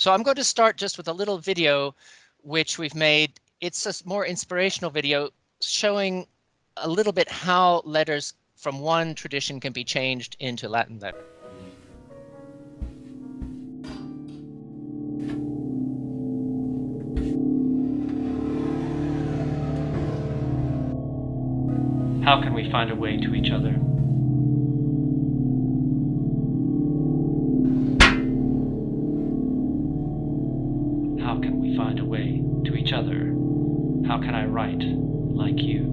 So I'm going to start just with a little video which we've made. It's a more inspirational video showing a little bit how letters from one tradition can be changed into Latin letter. How can we find a way to each other? How can we find a way to each other? How can I write like you?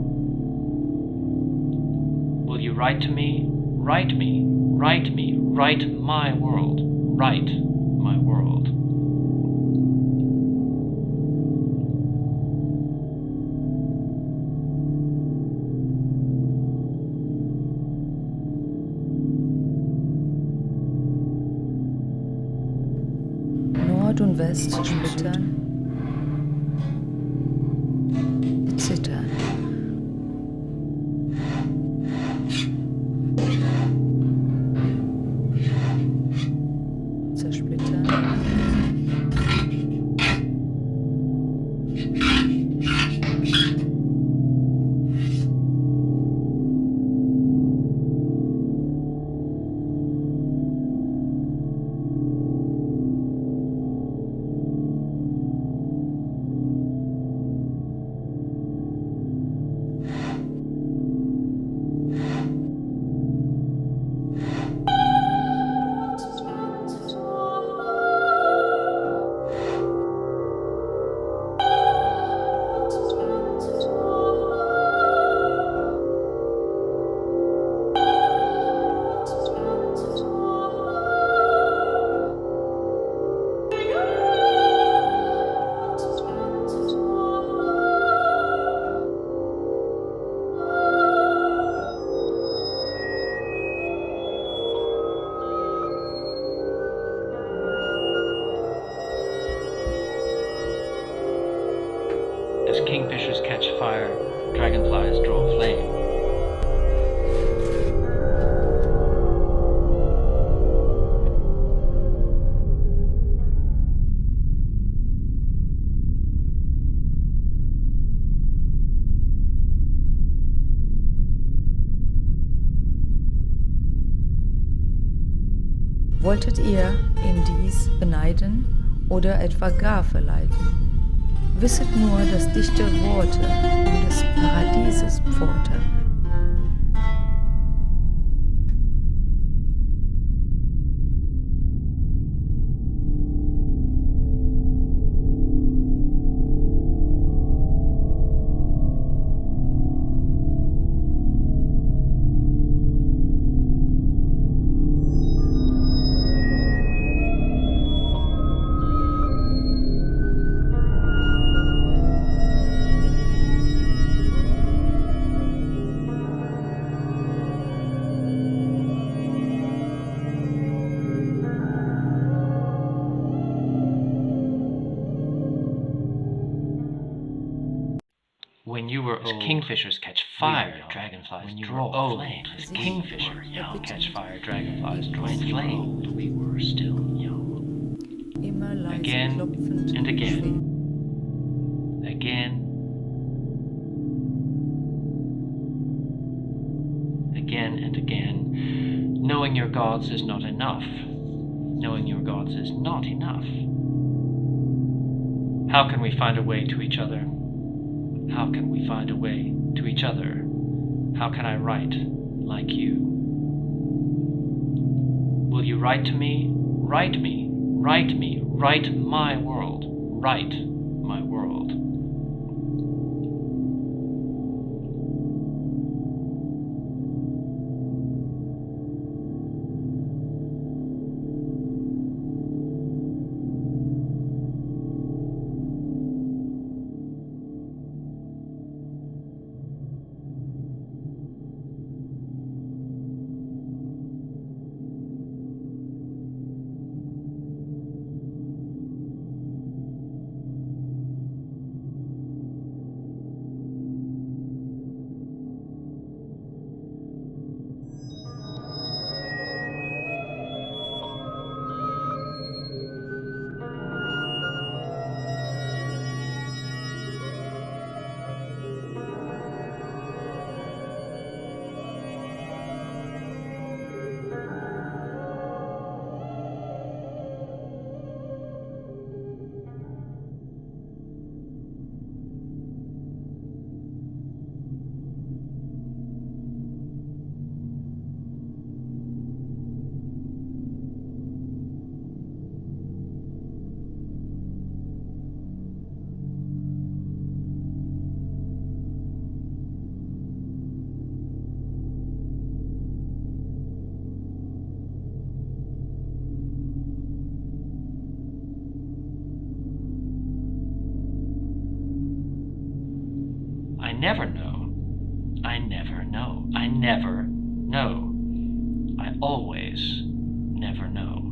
Will you write to me? Write me, write me, write my world, write my world. Nord und West splittern, zittern. Zersplittern. As kingfishers catch fire, dragonflies draw flame. Wolltet ihr ihm dies beneiden oder etwa gar verleiden? Wisset nur, dass dichte Worte um des Paradieses Pforte. When you were old, kingfishers catch fire, dragonflies draw flame. As kingfishers catch fire, dragonflies draw flame. We were still young. Immer leise Again klopfend and again. schwer. Again and again. Knowing your gods is not enough. Knowing your gods is not enough. How can we find a way to each other? How can we find a way to each other? How can I write like you? Will you write to me? Write me, write me, write my world, write my world. never know. I never know. I never know. I always never know.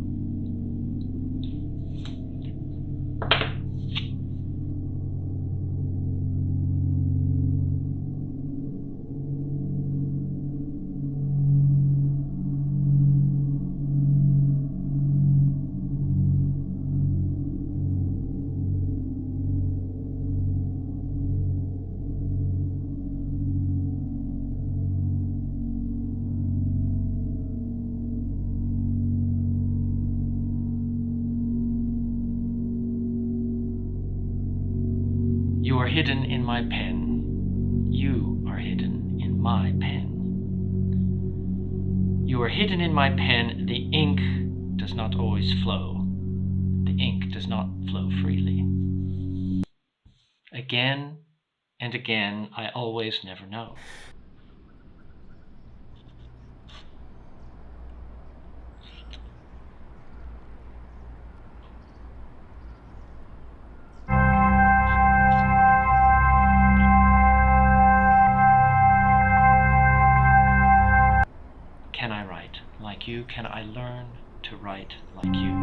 You are hidden in my pen. You are hidden in my pen. You are hidden in my pen. The ink does not always flow. The ink does not flow freely. Again and again, I always never know. Can I write like you? Can I learn to write like you?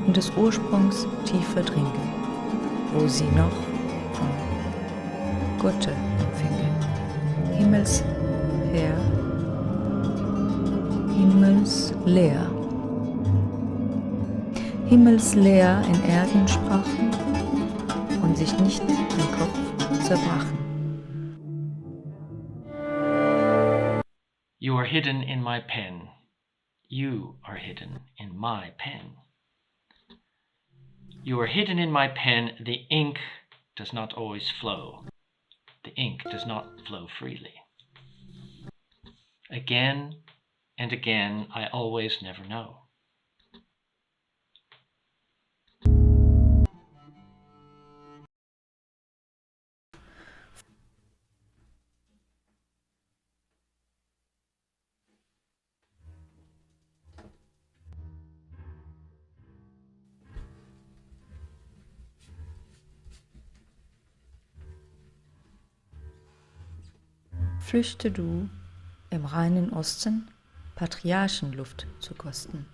Und des Ursprungs tief verdrinken, wo sie noch von Gotte empfingen. Himmelsher, himmelsleer. Himmelsleer in Erden sprachen und sich nicht den Kopf zerbrachen. You are hidden in my pen. You are hidden in my pen. You are hidden in my pen. The ink does not always flow. The ink does not flow freely. Again and again, I always never know. Flüchte du im reinen Osten, Patriarchenluft zu kosten.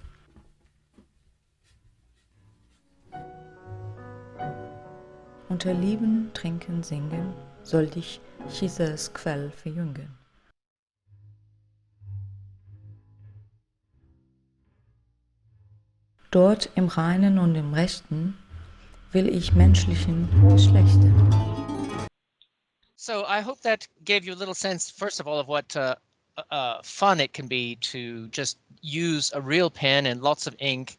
Unter Lieben, Trinken, Singen soll dich Chisers Quell verjüngen. Dort im Reinen und im Rechten will ich menschlichen Geschlechtern. So I hope that gave you a little sense, first of all, of what fun it can be to just use a real pen and lots of ink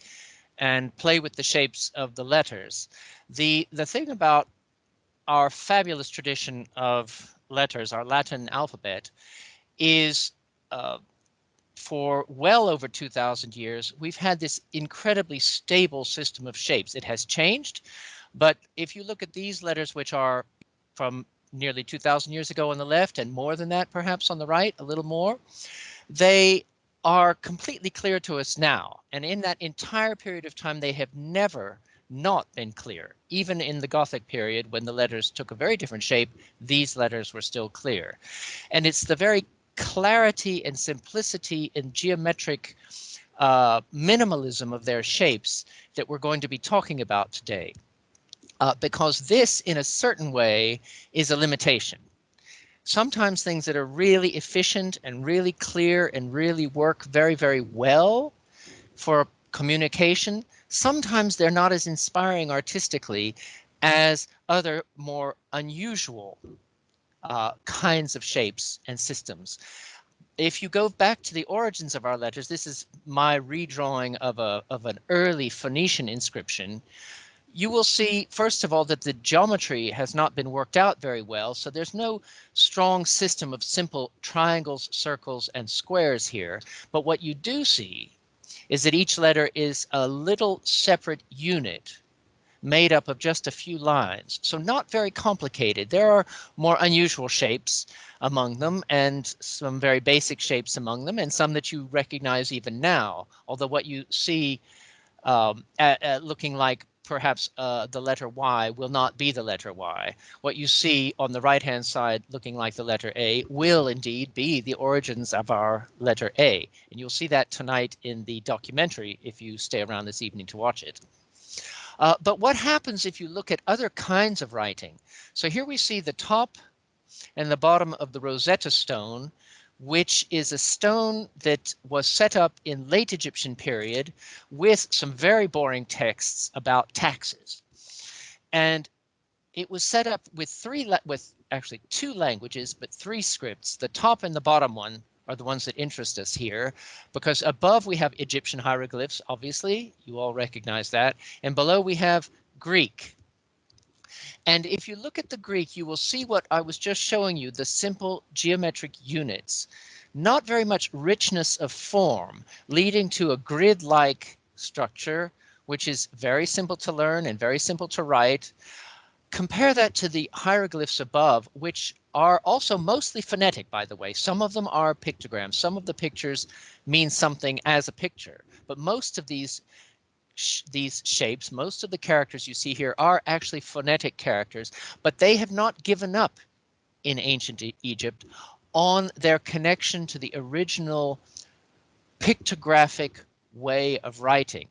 and play with the shapes of the letters. The thing about our fabulous tradition of letters, our Latin alphabet, is for well over 2,000 years, we've had this incredibly stable system of shapes. It has changed, but if you look at these letters, which are from nearly 2,000 years ago on the left and more than that perhaps on the right, a little more, they are completely clear to us now. And in that entire period of time, they have never not been clear. Even in the Gothic period, when the letters took a very different shape, these letters were still clear. And it's the very clarity and simplicity and geometric minimalism of their shapes that we're going to be talking about today. Because this, in a certain way, is a limitation. Sometimes things that are really efficient and really clear and really work very, very well for communication, sometimes they're not as inspiring artistically as other more unusual kinds of shapes and systems. If you go back to the origins of our letters, this is my redrawing of an early Phoenician inscription. You will see, first of all, that the geometry has not been worked out very well, so there's no strong system of simple triangles, circles, and squares here. But what you do see is that each letter is a little separate unit made up of just a few lines, so not very complicated. There are more unusual shapes among them, and some very basic shapes among them, and some that you recognize even now, although what you see looking like perhaps the letter Y will not be the letter Y. What you see on the right-hand side looking like the letter A will indeed be the origins of our letter A. And you'll see that tonight in the documentary if you stay around this evening to watch it. But what happens if you look at other kinds of writing? So here we see the top and the bottom of the Rosetta Stone, which is a stone that was set up in late Egyptian period with some very boring texts about taxes. And it was set up with actually two languages, but three scripts. The top and the bottom one are the ones that interest us here, because above we have Egyptian hieroglyphs, obviously, you all recognize that, and below we have Greek. And if you look at the Greek, you will see what I was just showing you, the simple geometric units. Not very much richness of form, leading to a grid-like structure, which is very simple to learn and very simple to write. Compare that to the hieroglyphs above, which are also mostly phonetic, by the way. Some of them are pictograms. Some of the pictures mean something as a picture, but most of these shapes, most of the characters you see here are actually phonetic characters, but they have not given up in ancient Egypt on their connection to the original pictographic way of writing.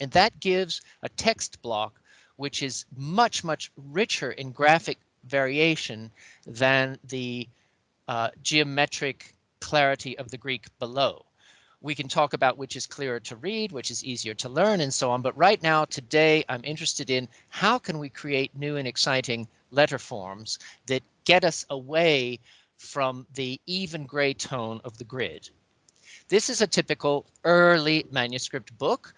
And that gives a text block which is much, much richer in graphic variation than the geometric clarity of the Greek below. We can talk about which is clearer to read, which is easier to learn, and so on. But right now, today, I'm interested in how can we create new and exciting letter forms that get us away from the even gray tone of the grid. This is a typical early manuscript book.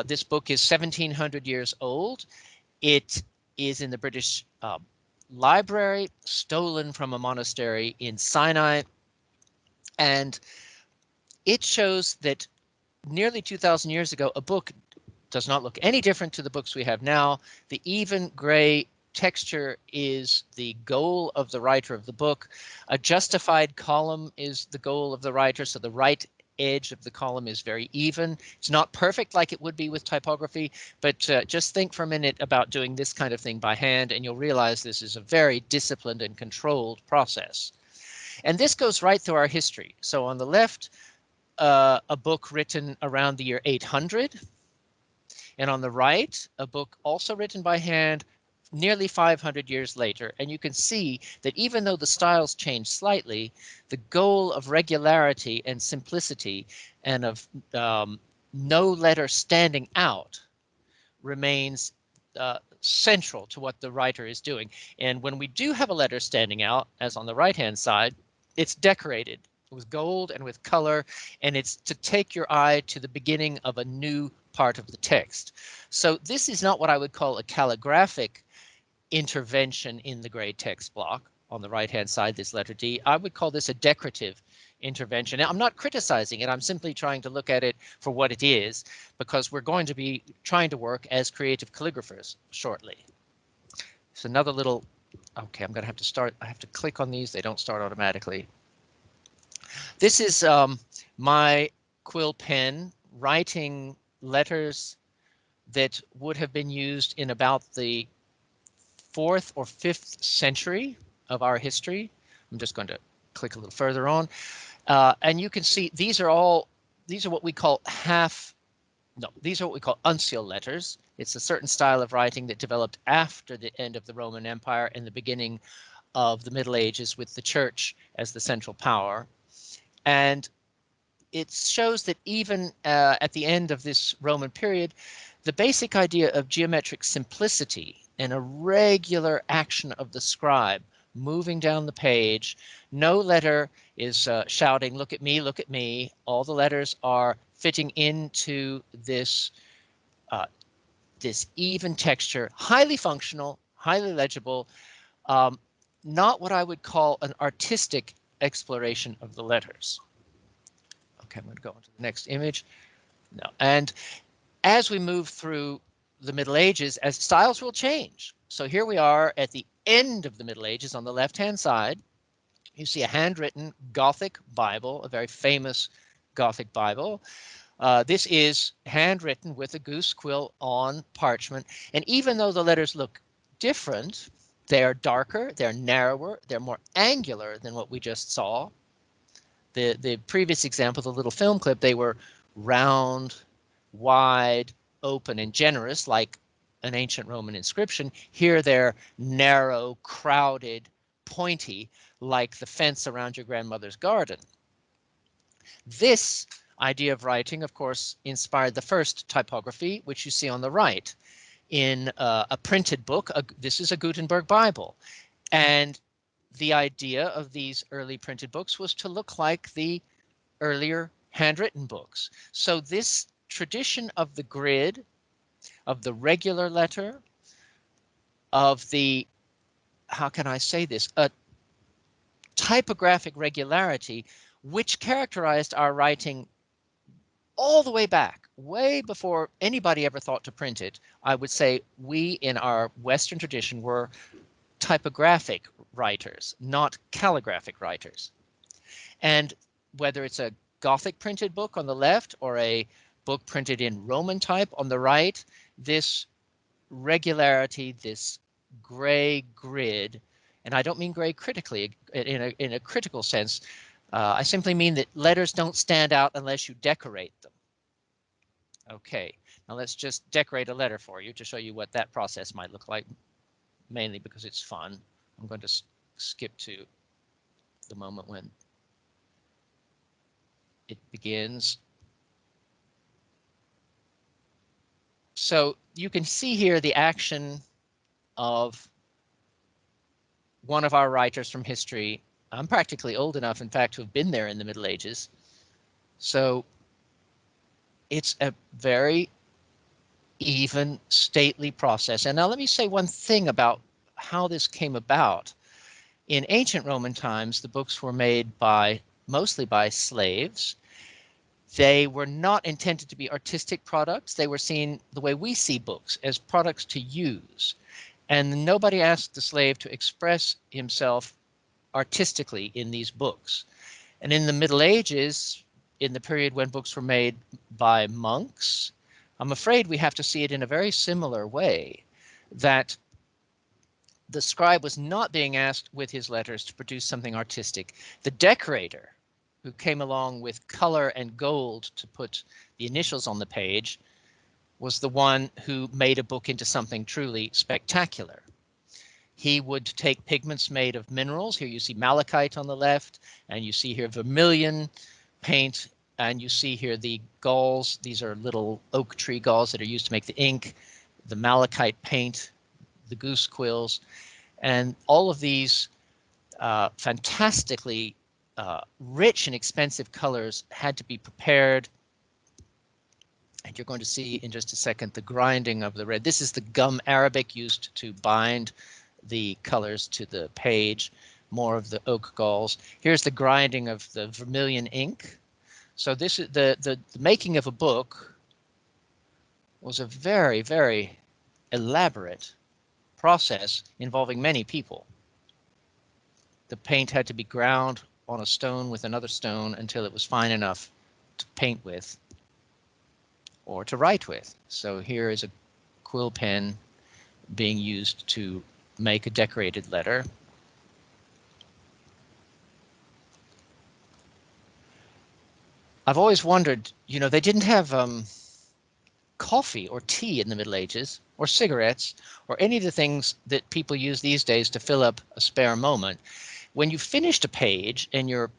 This book is 1700 years old. It is in the British Library, stolen from a monastery in Sinai, and it shows that nearly 2,000 years ago, a book does not look any different to the books we have now. The even gray texture is the goal of the writer of the book. A justified column is the goal of the writer, so the right edge of the column is very even. It's not perfect like it would be with typography, but just think for a minute about doing this kind of thing by hand, and you'll realize this is a very disciplined and controlled process. And this goes right through our history. So on the left, a book written around the year 800, and on the right, a book also written by hand nearly 500 years later. And you can see that even though the styles change slightly, the goal of regularity and simplicity and of no letter standing out remains central to what the writer is doing. And when we do have a letter standing out, as on the right-hand side, it's decorated with gold and with color, and it's to take your eye to the beginning of a new part of the text. So this is not what I would call a calligraphic intervention in the gray text block on the right-hand side, this letter D. I would call this a decorative intervention. Now, I'm not criticizing it. I'm simply trying to look at it for what it is, because we're going to be trying to work as creative calligraphers shortly. So another little, okay, I'm going to have to start. I have to click on these. They don't start automatically. This is my quill pen, writing letters that would have been used in about the 4th or 5th century of our history. I'm just going to click a little further on. And you can see these are what we call these are what we call uncial letters. It's a certain style of writing that developed after the end of the Roman Empire and the beginning of the Middle Ages with the church as the central power. And it shows that even at the end of this Roman period, the basic idea of geometric simplicity and a regular action of the scribe moving down the page. No letter is shouting, look at me, look at me. All the letters are fitting into this even texture, highly functional, highly legible, not what I would call an artistic exploration of the letters. Okay, I'm going to go on to the next image. No, and as we move through the Middle Ages, as styles will change. So here we are at the end of the Middle Ages. On the left-hand side, you see a handwritten Gothic Bible, a very famous Gothic Bible. This is handwritten with a goose quill on parchment. And even though the letters look different, they are darker, they're narrower, they're more angular than what we just saw. The previous example, the little film clip, they were round, wide, open, and generous, like an ancient Roman inscription. Here they're narrow, crowded, pointy, like the fence around your grandmother's garden. This idea of writing, of course, inspired the first typography, which you see on the right in a printed book. This is a Gutenberg Bible. And the idea of these early printed books was to look like the earlier handwritten books. So this tradition of the grid, of the regular letter, of the, how can I say this, a typographic regularity, which characterized our writing all the way back, way before anybody ever thought to print it. I would say we in our Western tradition were typographic writers, not calligraphic writers. And whether it's a Gothic printed book on the left or a book printed in Roman type on the right, this regularity, this gray grid, and I don't mean gray critically, in a critical sense, I simply mean that letters don't stand out unless you decorate them. Okay, now let's just decorate a letter for you to show you what that process might look like, mainly because it's fun. I'm going to skip to the moment when it begins. So you can see here the action of one of our writers from history. I'm practically old enough, in fact, to have been there in the Middle Ages. So it's a very even, stately process. And now let me say one thing about how this came about. In ancient Roman times, the books were made mostly by slaves. They were not intended to be artistic products. They were seen the way we see books, as products to use. And nobody asked the slave to express himself artistically in these books. And in the Middle Ages, in the period when books were made by monks, I'm afraid we have to see it in a very similar way, that the scribe was not being asked with his letters to produce something artistic. The decorator, who came along with color and gold to put the initials on the page, was the one who made a book into something truly spectacular. He would take pigments made of minerals. Here you see malachite on the left, and you see here vermilion paint, and you see here the galls. These are little oak tree galls that are used to make the ink, the malachite paint, the goose quills, and all of these fantastically rich and expensive colors had to be prepared. And you're going to see in just a second the grinding of the red. This is the gum arabic used to bind the colors to the page, more of the oak galls. Here's the grinding of the vermilion ink. So this is the making of a book was a very, very elaborate process involving many people. The paint had to be ground on a stone with another stone until it was fine enough to paint with or to write with. So here is a quill pen being used to make a decorated letter. I've always wondered, you know, they didn't have coffee or tea in the Middle Ages, or cigarettes, or any of the things that people use these days to fill up a spare moment. When you finished a page and your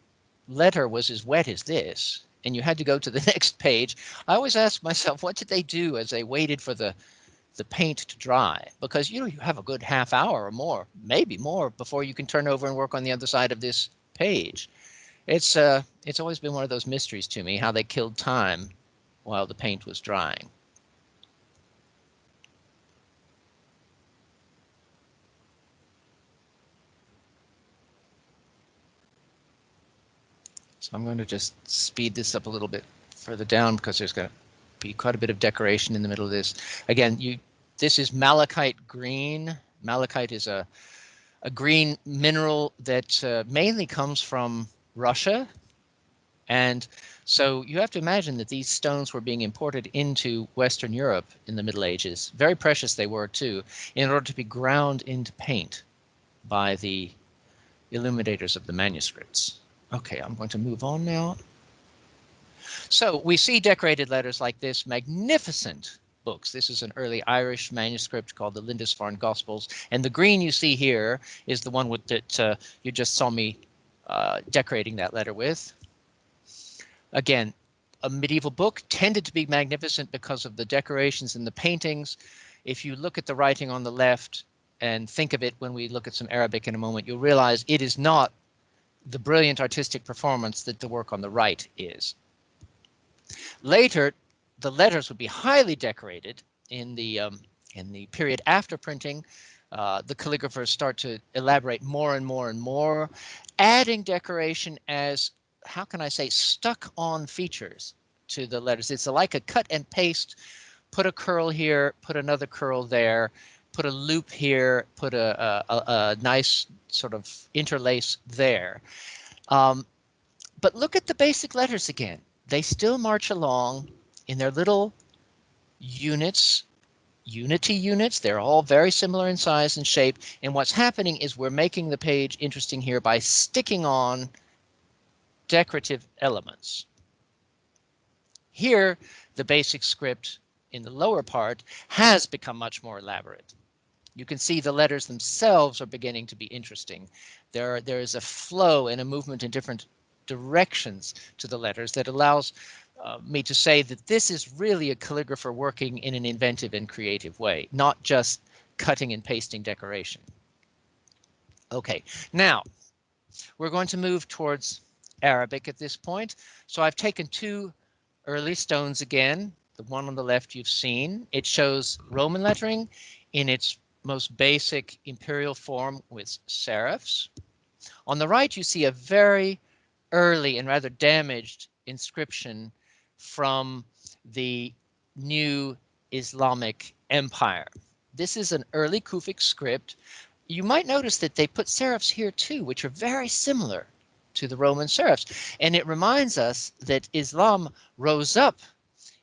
letter was as wet as this, and you had to go to the next page, I always ask myself, what did they do as they waited for the paint to dry? Because, you know, you have a good half hour or more, maybe more, before you can turn over and work on the other side of this page. It's always been one of those mysteries to me, how they killed time while the paint was drying. So I'm going to just speed this up a little bit further down because there's going to be quite a bit of decoration in the middle of this. Again, this is malachite green. Malachite is a green mineral that mainly comes from Russia. And so you have to imagine that these stones were being imported into Western Europe in the Middle Ages. Very precious they were too, in order to be ground into paint by the illuminators of the manuscripts. Okay, I'm going to move on now. So we see decorated letters like this, magnificent books. This is an early Irish manuscript called the Lindisfarne Gospels. And the green you see here is the one that you just saw me decorating that letter with. Again, a medieval book tended to be magnificent because of the decorations and the paintings. If you look at the writing on the left and think of it when we look at some Arabic in a moment, you'll realize it is not the brilliant artistic performance that the work on the right is. Later, the letters would be highly decorated in the period after printing. The calligraphers start to elaborate more and more and more, adding decoration as, how can I say, stuck on features to the letters. It's like a cut and paste, put a curl here, put another curl there, put a loop here, put a nice sort of interlace there. But look at the basic letters again. They still march along in their little units, unity units. They're all very similar in size and shape. And what's happening is we're making the page interesting here by sticking on decorative elements. Here, the basic script in the lower part has become much more elaborate. You can see the letters themselves are beginning to be interesting. There is a flow and a movement in different directions to the letters that allows me to say that this is really a calligrapher working in an inventive and creative way, not just cutting and pasting decoration. Okay, now we're going to move towards Arabic at this point. So I've taken two early stones again. The one on the left you've seen. It shows Roman lettering in its most basic imperial form with serifs. On the right, you see a very early and rather damaged inscription from the new Islamic Empire. This is an early Kufic script. You might notice that they put serifs here too, which are very similar to the Roman serifs. And it reminds us that Islam rose up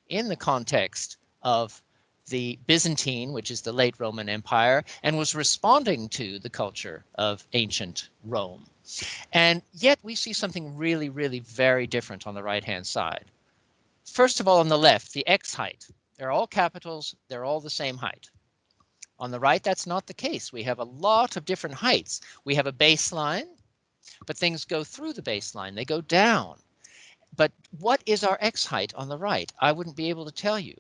in the context of the Byzantine, which is the late Roman Empire, and was responding to the culture of ancient Rome. And yet we see something really, really very different on the right-hand side. First of all, on the left, the X height. They're all capitals. They're all the same height. On the right, that's not the case. We have a lot of different heights. We have a baseline, but things go through the baseline. They go down. But what is our X height on the right? I wouldn't be able to tell you.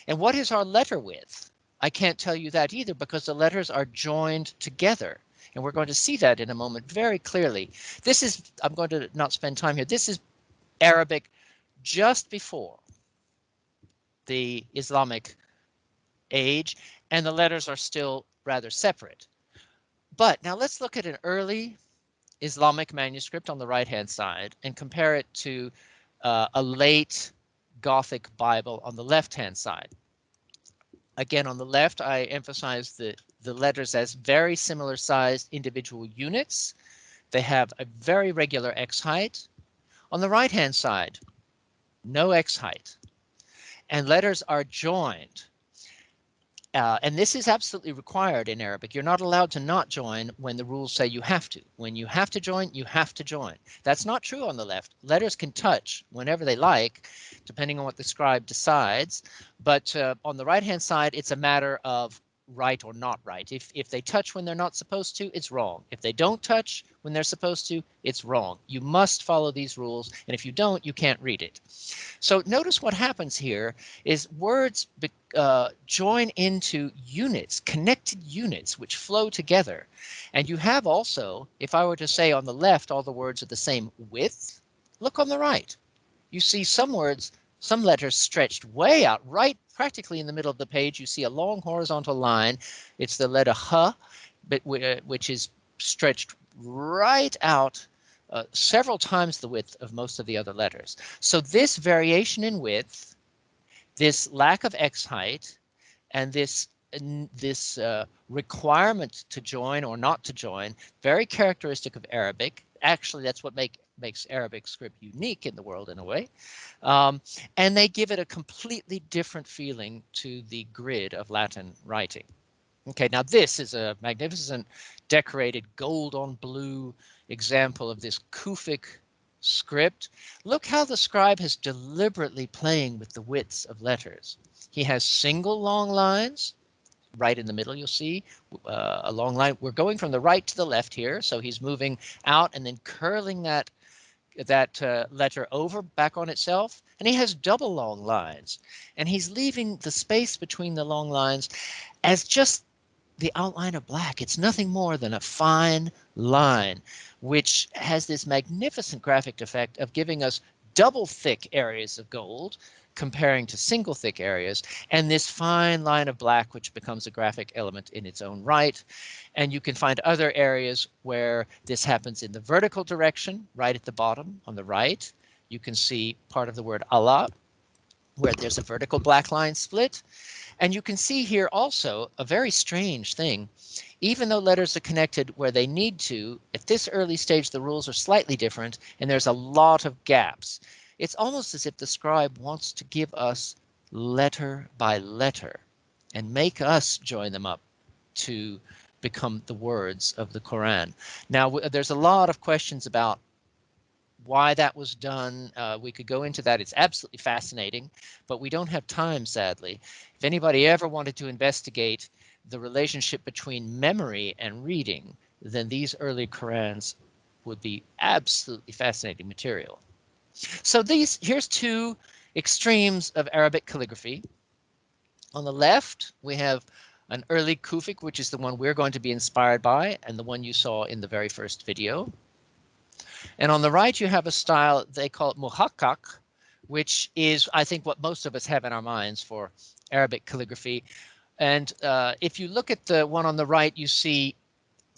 And what is our letter width? I can't tell you that either because the letters are joined together. And we're going to see that in a moment very clearly. This is, I'm going to not spend time here. This is Arabic just before the Islamic age, and the letters are still rather separate. But now let's look at an early Islamic manuscript on the right-hand side and compare it to a late Gothic Bible on the left-hand side. Again, on the left, I emphasize the letters as very similar sized individual units. They have a very regular X height. On the right-hand side, no X height, and letters are joined. And this is absolutely required in Arabic. You're not allowed to not join when the rules say you have to. When you have to join, you have to join. That's not true on the left. Letters can touch whenever they like, depending on what the scribe decides. But on the right-hand side, it's a matter of right or not right. If they touch when they're not supposed to, it's wrong. If they don't touch when they're supposed to, it's wrong. You must follow these rules, and if you don't, you can't read it. So notice what happens here is words join into units, connected units, which flow together. And you have also, if I were to say on the left all the words are the same width, look on the right. You see some words, some letters stretched way out, right practically in the middle of the page. You see a long horizontal line. It's the letter H, which is stretched right out several times the width of most of the other letters. So this variation in width, this lack of X height, and this requirement to join or not to join, very characteristic of Arabic. Actually, that's what makes Arabic script unique in the world in a way. And they give it a completely different feeling to the grid of Latin writing. Okay, now this is a magnificent decorated gold on blue example of this Kufic script. Look how the scribe is deliberately playing with the widths of letters. He has single long lines. Right in the middle, you'll see a long line. We're going from the right to the left here, so he's moving out and then curling that letter over back on itself. And he has double long lines, and he's leaving the space between the long lines as just the outline of black. It's nothing more than a fine line, which has this magnificent graphic effect of giving us double thick areas of gold comparing to single thick areas, and this fine line of black, which becomes a graphic element in its own right. And you can find other areas where this happens in the vertical direction, right at the bottom on the right. You can see part of the word Allah, where there's a vertical black line split. And you can see here also a very strange thing. Even though letters are connected where they need to, at this early stage the rules are slightly different and there's a lot of gaps. It's almost as if the scribe wants to give us letter by letter and make us join them up to become the words of the Quran. Now, there's a lot of questions about why that was done. We could go into that. It's absolutely fascinating, but we don't have time, sadly. If anybody ever wanted to investigate the relationship between memory and reading, then these early Qurans would be absolutely fascinating material. So here's two extremes of Arabic calligraphy. On the left, we have an early Kufic, which is the one we're going to be inspired by, and the one you saw in the very first video. And on the right, you have a style, they call it muhakkak, which is, I think, what most of us have in our minds for Arabic calligraphy. And if you look at the one on the right, you see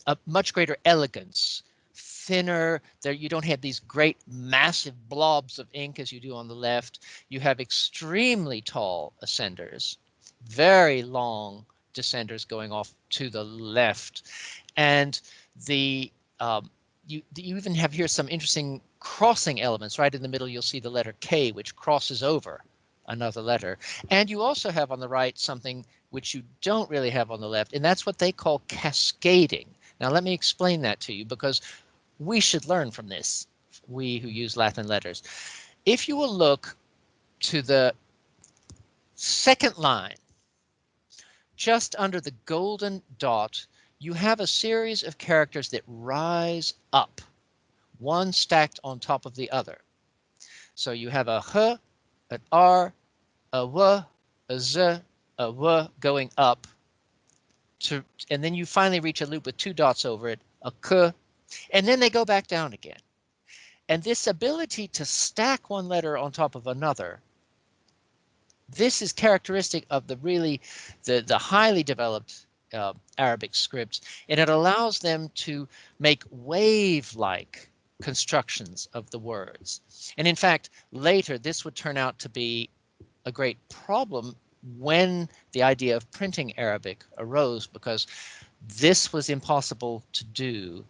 a much greater elegance, thinner. There, you don't have these great massive blobs of ink as you do on the left. You have extremely tall ascenders, very long descenders going off to the left. And the you even have here some interesting crossing elements. Right in the middle, you'll see the letter K, which crosses over another letter. And you also have on the right something which you don't really have on the left, and that's what they call cascading. Now, let me explain that to you, because we should learn from this, we who use Latin letters. If you will look to the second line, just under the golden dot, you have a series of characters that rise up, one stacked on top of the other. So you have a H, an R, a W, a Z, a W going up, and then you finally reach a loop with two dots over it, a K, and then they go back down again. And this ability to stack one letter on top of another, this is characteristic of the highly developed Arabic scripts, and it allows them to make wave-like constructions of the words. And in fact, later this would turn out to be a great problem when the idea of printing Arabic arose, because this was impossible to do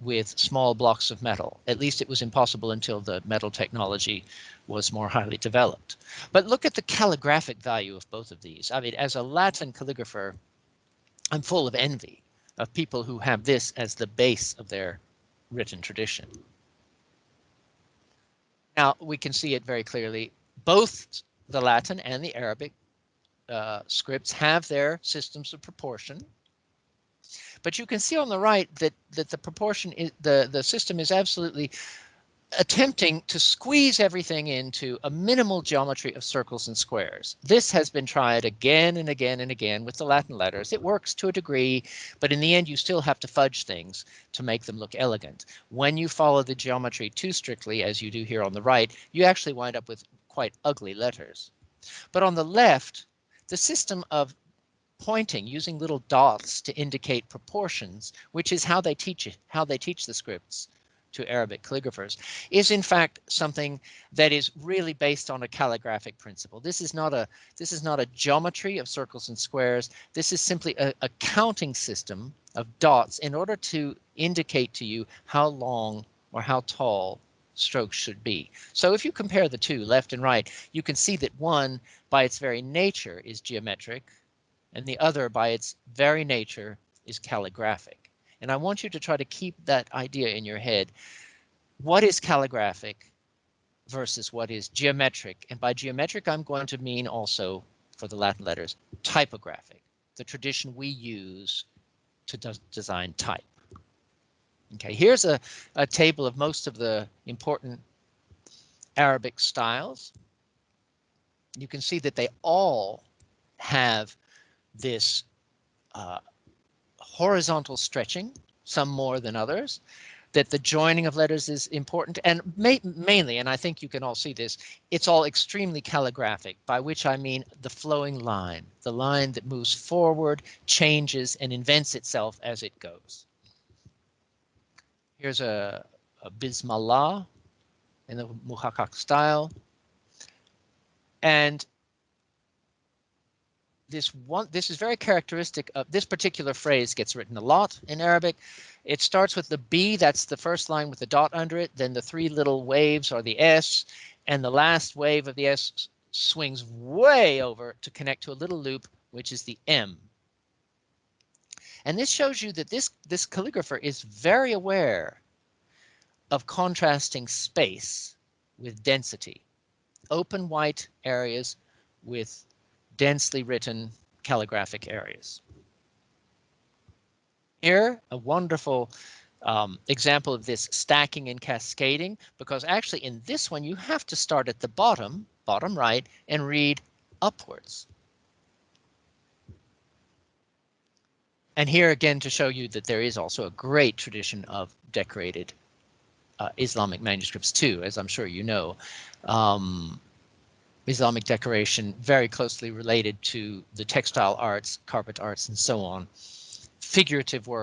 with small blocks of metal. At least it was impossible until the metal technology was more highly developed. But look at the calligraphic value of both of these. I mean, as a Latin calligrapher, I'm full of envy of people who have this as the base of their written tradition. Now, we can see it very clearly. Both the Latin and the Arabic scripts have their systems of proportion. But you can see on the right that the proportion is the system is absolutely attempting to squeeze everything into a minimal geometry of circles and squares. This has been tried again and again and again with the Latin letters. It works to a degree, but in the end you still have to fudge things to make them look elegant. When you follow the geometry too strictly, as you do here on the right, you actually wind up with quite ugly letters. But on the left, the system of pointing, using little dots to indicate proportions, which is how they teach the scripts to Arabic calligraphers, is in fact something that is really based on a calligraphic principle. This is not a geometry of circles and squares. This is simply a counting system of dots in order to indicate to you how long or how tall strokes should be. So if you compare the two, left and right, you can see that one, by its very nature, is geometric, and the other, by its very nature, is calligraphic. And I want you to try to keep that idea in your head. What is calligraphic versus what is geometric? And by geometric, I'm going to mean also, for the Latin letters, typographic, the tradition we use to design type. Okay, here's a table of most of the important Arabic styles. You can see that they all have this horizontal stretching, some more than others, that the joining of letters is important, and mainly, and I think you can all see this, it's all extremely calligraphic, by which I mean the flowing line, the line that moves forward, changes, and invents itself as it goes. Here's a Bismillah in the Muhakkak style, and this is very characteristic of this particular phrase. Gets written a lot in Arabic. It starts with the B, that's the first line with the dot under it, then the three little waves are the S, and the last wave of the S swings way over to connect to a little loop, which is the M. And this shows you that this calligrapher is very aware of contrasting space with density. Open white areas with densely written calligraphic areas. Here, a wonderful example of this stacking and cascading, because actually in this one you have to start at the bottom right, and read upwards. And here again to show you that there is also a great tradition of decorated Islamic manuscripts too, as I'm sure you know. Islamic decoration very closely related to the textile arts, carpet arts, and so on. Figurative work